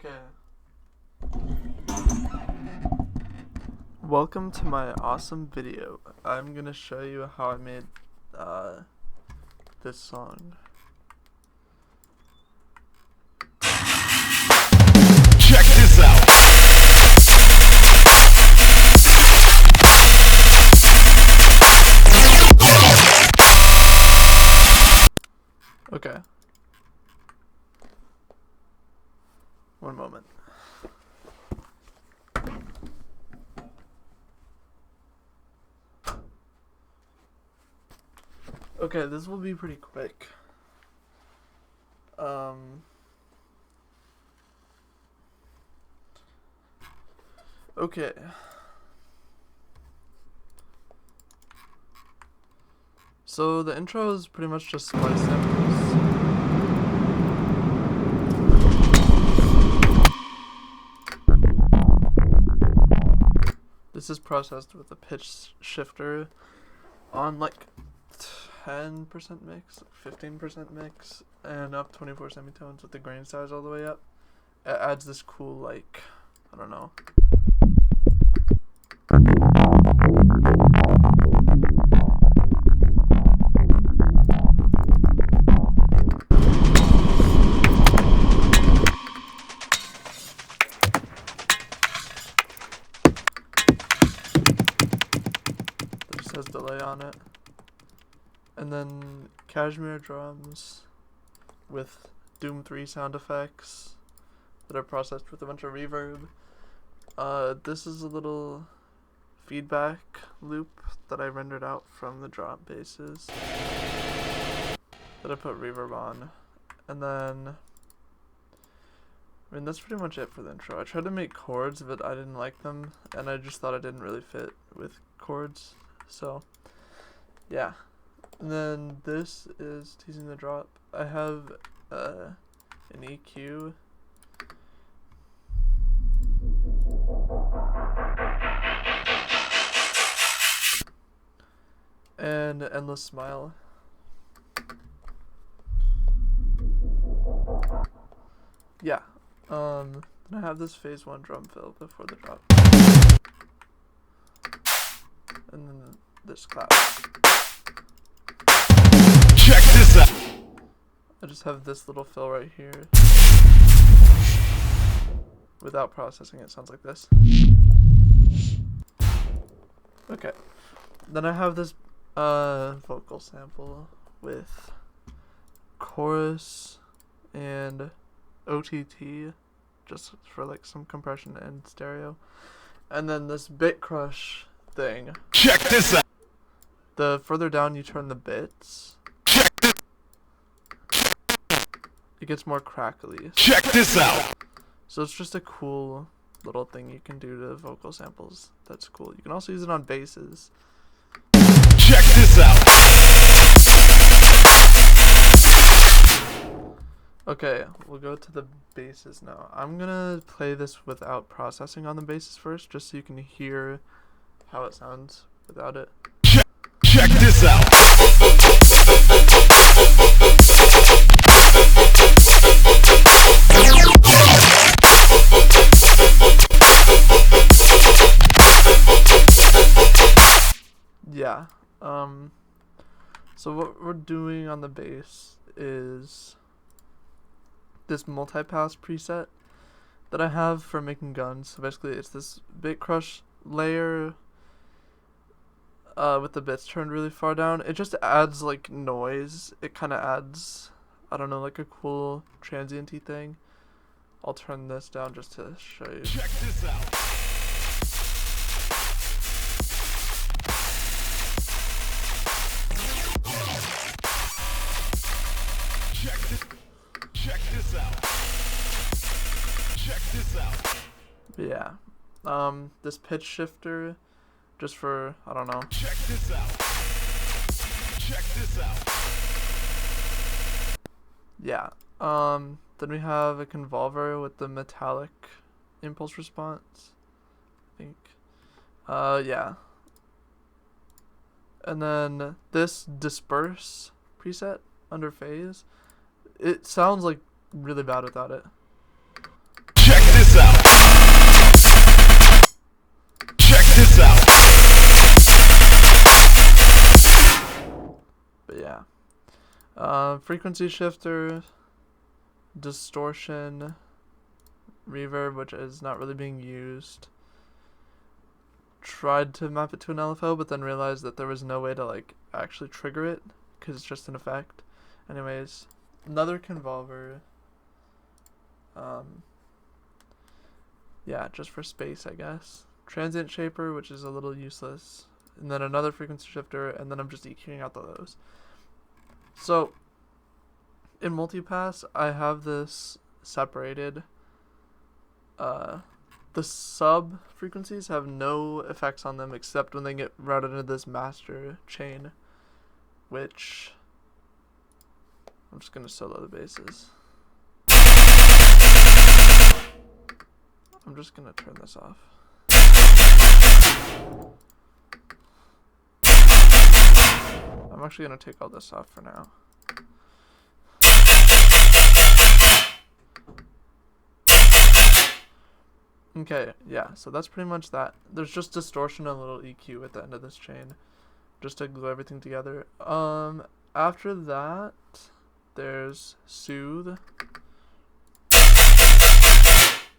Okay. Welcome to my awesome video. I'm gonna show you how I made this song. Check this out. Okay. One moment. Okay, this will be pretty quick. Okay. So the intro is pretty much just splice samples. This is processed with a pitch shifter on like 10% mix, 15% mix, and up 24 semitones with the grain size all the way up. It adds this cool, like, I don't know. It just has delay on it. And then cashmere drums with Doom 3 sound effects that are processed with a bunch of reverb. This is a little feedback loop that I rendered out from the drop basses that I put reverb on. And then, I mean, that's pretty much it for the intro. I tried to make chords, but I didn't like them, and I just thought it didn't really fit with chords. So, yeah. And then this is teasing the drop. I have an EQ. And endless smile. Yeah. Then I have this phase 1 drum fill before the drop. And then this clap. Check this out. I just have this little fill right here. Without processing, it sounds like this. Okay. Then I have this vocal sample with chorus and OTT, just for like some compression and stereo. And then this bit crush thing. Check this out. The further down you turn the bits, it gets more crackly. Check this out. So it's just a cool little thing you can do to vocal samples. That's cool. You can also use it on basses. Check this out. Okay, we'll go to the basses now. I'm gonna play this without processing on the basses first, just so you can hear how it sounds without it. Check this out. Yeah. So what we're doing on the bass is this multi-pass preset that I have for making guns. So basically it's this bit crush layer with the bits turned really far down. It just adds like noise. It kind of adds, I don't know, like a cool transient-y thing. I'll turn this down just to show you. Check this out. Check this out. Check this out. Yeah. This pitch shifter, just for, I don't know. Check this out. Check this out. Yeah. Then we have a convolver with the metallic impulse response, I think. Yeah. And then this disperse preset under phase, it sounds like really bad without it. Check But yeah. Frequency shifter, distortion, reverb, which is not really being used. Tried to map it to an LFO, but then realized that there was no way to like actually trigger it because it's just an effect. Anyways, another convolver. Yeah, just for space, I guess. Transient shaper, which is a little useless, and then another frequency shifter, and then I'm just EQing out those. So in multipass, I have this separated. The sub frequencies have no effects on them except when they get routed into this master chain, which I'm just gonna solo the basses. I'm just gonna turn this off. I'm actually gonna take all this off for now. Okay, yeah, so that's pretty much that. There's just distortion and a little EQ at the end of this chain, just to glue everything together. After that, there's soothe,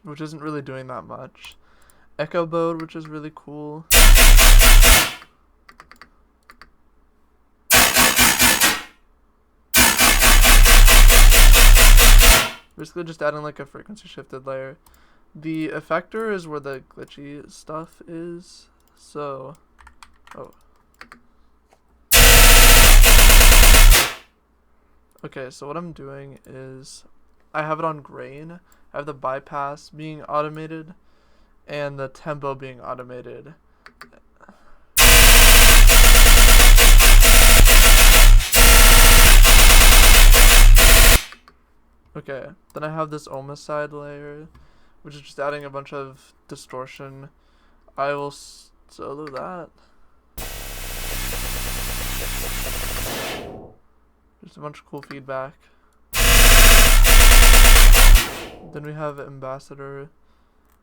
which isn't really doing that much. Echo mode, which is really cool. Basically just adding like a frequency shifted layer. The effector is where the glitchy stuff is, so, Okay, so what I'm doing is, I have it on grain. I have the bypass being automated, and the tempo being automated. Okay, then I have this homicide layer, which is just adding a bunch of distortion. I will solo that. Just a bunch of cool feedback. Then we have ambassador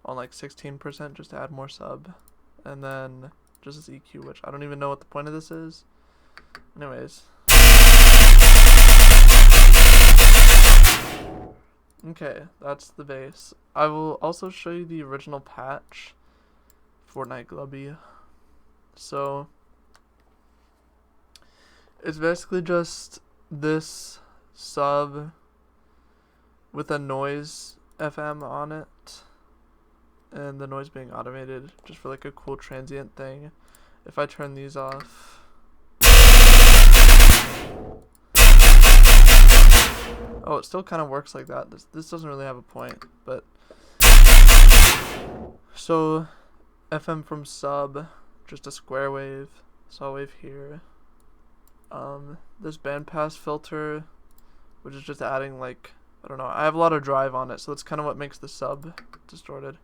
on like 16% just to add more sub. And then just this EQ, which I don't even know what the point of this is. Anyways. Okay, that's the base. I will also show you the original patch, Fortnite Glubby. So, it's basically just this sub with a noise FM on it, and the noise being automated just for like a cool transient thing. If I turn these off, oh, it still kind of works like that. This doesn't really have a point, but so FM from sub, just a square wave, saw wave here. This bandpass filter, which is just adding like, I don't know, I have a lot of drive on it, so that's kind of what makes the sub distorted.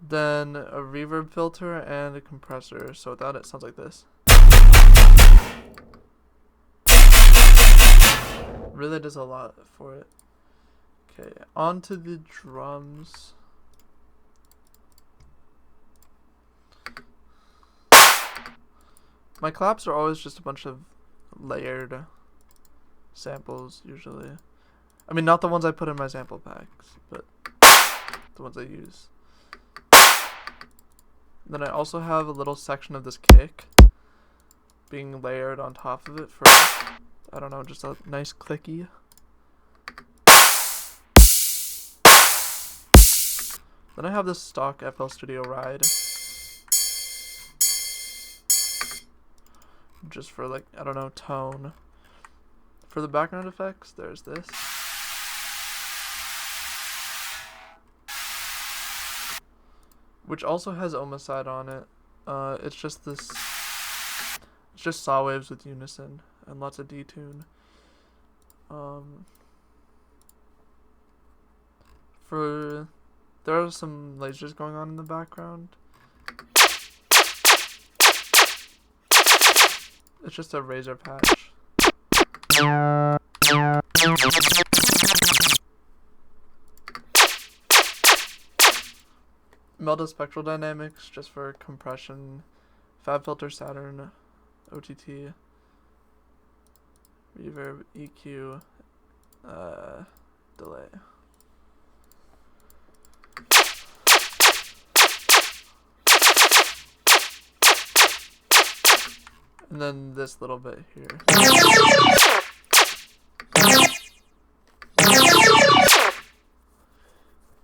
Then a reverb filter and a compressor, so without it sounds like this. Really does a lot for it. Okay, on to the drums. My claps are always just a bunch of layered samples, usually. I mean, not the ones I put in my sample packs, but the ones I use. Then I also have a little section of this kick being layered on top of it for, I don't know, just a nice clicky. Then I have this stock FL Studio ride, just for like, I don't know, tone. For the background effects, there's this. Which also has homicide on it. It's just this, it's just saw waves with unison and lots of detune. There are some lasers going on in the background. It's just a razor patch. Melda spectral dynamics just for compression Fab filter, Saturn, OTT, reverb, EQ, delay. And then this little bit here.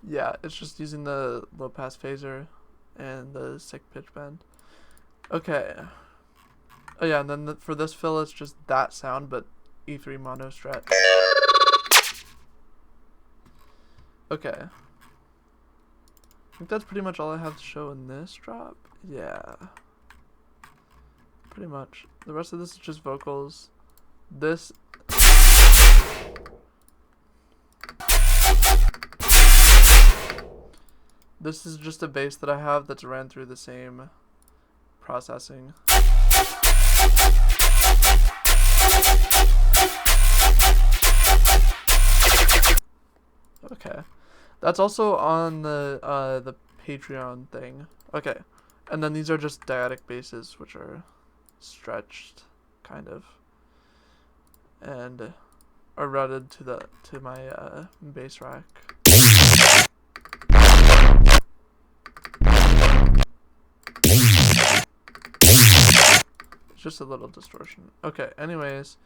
Yeah, it's just using the low pass phaser and the sick pitch bend. Okay. Oh yeah, and then for this fill, it's just that sound, but E3 mono strat. Okay. I think that's pretty much all I have to show in this drop. Yeah. Pretty much. The rest of this is just vocals. This... This is just a bass that I have that's ran through the same processing. Okay. That's also on the Patreon thing. Okay. And then these are just dyadic basses, which are stretched, kind of. And are routed to my bass rack. Just a little distortion. Okay, anyways,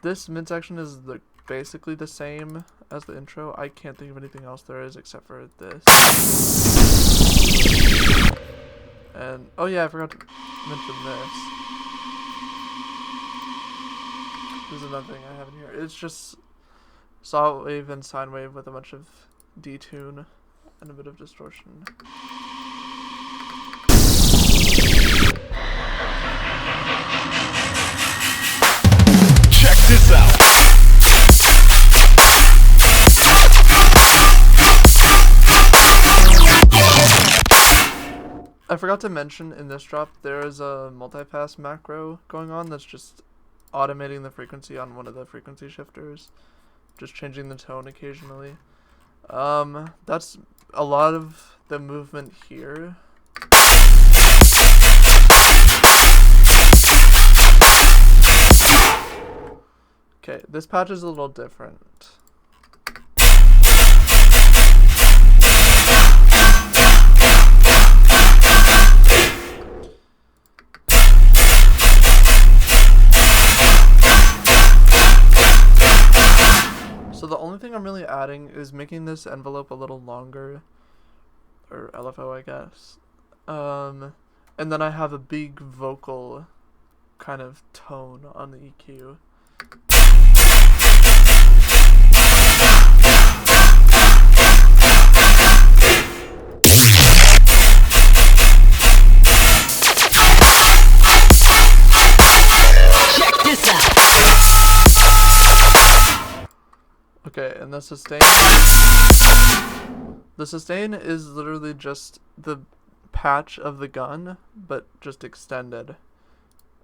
this mid section is basically the same as the intro. I can't think of anything else there is except for this. And oh yeah, I forgot to mention this. This is another thing I have in here. It's just saw wave and sine wave with a bunch of detune and a bit of distortion. Check this out. I forgot to mention in this drop there is a multipass macro going on that's just automating the frequency on one of the frequency shifters, just changing the tone occasionally. That's a lot of the movement here. Okay, this patch is a little different. So the only thing I'm really adding is making this envelope a little longer, or LFO I guess. And then I have a big vocal kind of tone on the EQ. Check this out. Okay, and the sustain is literally just the patch of the gun, but just extended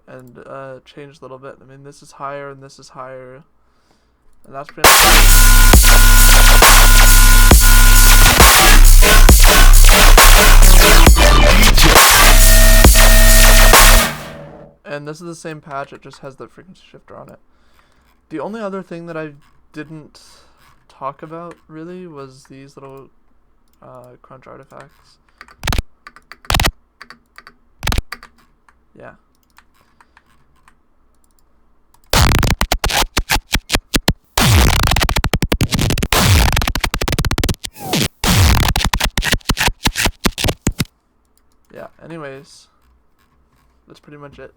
and changed a little bit. I mean, this is higher and this is higher, and that's pretty much. And this is the same patch, it just has the frequency shifter on it. The only other thing that I didn't talk about really was these little crunch artifacts. Yeah. Yeah, anyways, that's pretty much it.